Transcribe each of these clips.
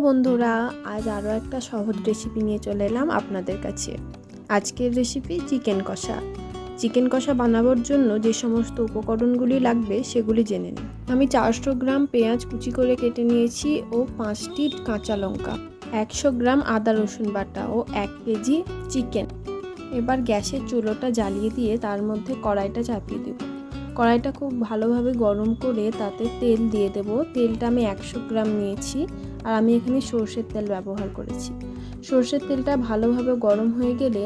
বন্ধুরা, আজ আরও একটা সহজ রেসিপি নিয়ে চলে এলাম আপনাদের কাছে। আজকের রেসিপি চিকেন কষা। চিকেন কষা বানাবার জন্য যে সমস্ত উপকরণগুলি লাগবে সেগুলি জেনে নিন। আমি 400 গ্রাম পেঁয়াজ কুচি করে কেটে নিয়েছি ও 5টি কাঁচা লঙ্কা, 100 গ্রাম আদা রসুন বাটা ও 1 কেজি চিকেন। এবার গ্যাসের চুলোটা জ্বালিয়ে দিয়ে তার মধ্যে কড়াইটা চাপিয়ে দেব। কড়াইটা খুব ভালোভাবে গরম করে তাতে তেল দিয়ে দেব। তেলটা আমি 100 গ্রাম নিয়েছি আর আমি এখানে সরষের তেল ব্যবহার করেছি। সরষের তেলটা ভালোভাবে গরম হয়ে গেলে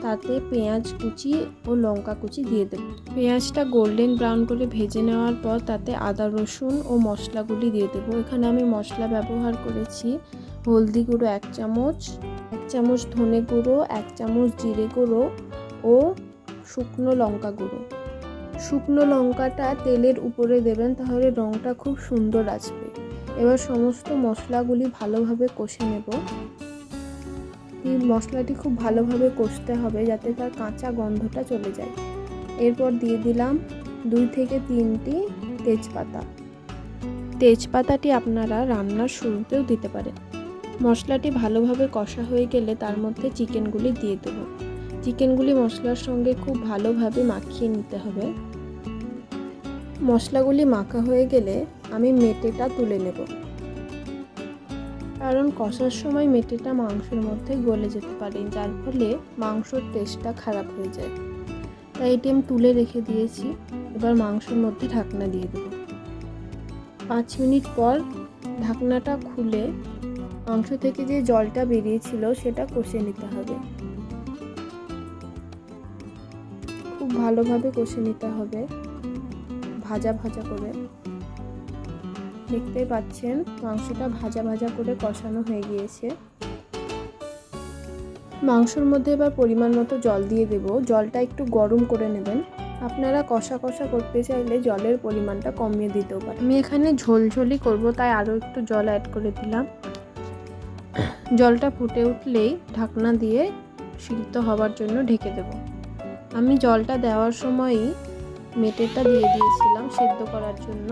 তাতে পেঁয়াজ কুচি ও লঙ্কা কুচি দিয়ে দেব। পেঁয়াজটা গোল্ডেন ব্রাউন করে ভেজে নেওয়ার পর তাতে আদা রসুন ও মশলাগুলি দিয়ে দেব। এখানে আমি মশলা ব্যবহার করেছি হলদি গুঁড়ো 1 চামচ, 1 চামচ ধনে গুঁড়ো, 1 চামচ জিরে গুঁড়ো ও শুকনো লঙ্কা গুঁড়ো। শুকনো লঙ্কাটা তেলের উপরে দেবেন, তাহলে রঙটা খুব সুন্দর আসবে। এবার সমস্ত মশলাগুলি ভালোভাবে কষে নেব। এই মশলাটি খুব ভালোভাবে কষতে হবে যাতে তার কাঁচা গন্ধটা চলে যায়। এরপর দিয়ে দিলাম 2 থেকে 3টি তেজপাতা। তেজপাতাটি আপনারা রান্নার শুরুতেও দিতে পারেন। মশলাটি ভালোভাবে কষা হয়ে গেলে তার মধ্যে চিকেনগুলি দিয়ে দেব। চিকেনগুলি মশলার সঙ্গে খুব ভালোভাবে মাখিয়ে নিতে হবে। মশলাগুলি মাখা হয়ে গেলে আমি মেটেটা তুলে নেব, কারণ কষার সময় মেটেটা মাংসের মধ্যে গলে যেতে পারে, যার ফলে মাংসর টেস্টটা খারাপ হয়ে যায়। তাই এটি আমি তুলে রেখে দিয়েছি। এবার মাংসের মধ্যে ঢাকনা দিয়ে দেব। 5 মিনিট পর ঢাকনাটা খুলে মাংস থেকে যে জলটা বেরিয়েছিল সেটা কষে নিতে হবে। খুব ভালোভাবে কষে নিতে হবে, ভাজা ভাজা করে। দেখতেই পাচ্ছেন মাংসটা ভাজা ভাজা করে কষানো হয়ে গিয়েছে। মাংসর মধ্যে এবার পরিমাণ মতো জল দিয়ে দেব। জলটা একটু গরম করে নেবেন। আপনারা কষা কষা করতে চাইলে জলের পরিমাণটা কমিয়ে দিতেও পারেন। আমি এখানে ঝোলঝোলি করব, তাই আরও একটু জল অ্যাড করে দিলাম। জলটা ফুটে উঠলেই ঢাকনা দিয়ে সিদ্ধ হওয়ার জন্য ঢেকে দেব। আমি জলটা দেওয়ার সময়ই মেটেটা দিয়ে দিয়েছিলাম সিদ্ধ করার জন্য।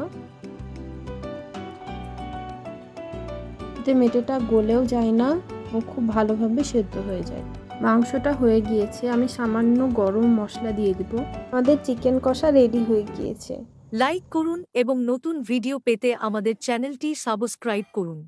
এতে মেটেটা গলেও যায় না ও খুব ভালোভাবে সেদ্ধ হয়ে যায়। মাংসটা হয়ে গিয়েছে, আমি সামান্য গরম মশলা দিয়ে দেব। আমাদের চিকেন কষা রেডি হয়ে গিয়েছে। লাইক করুন এবং নতুন ভিডিও পেতে আমাদের চ্যানেলটি সাবস্ক্রাইব করুন।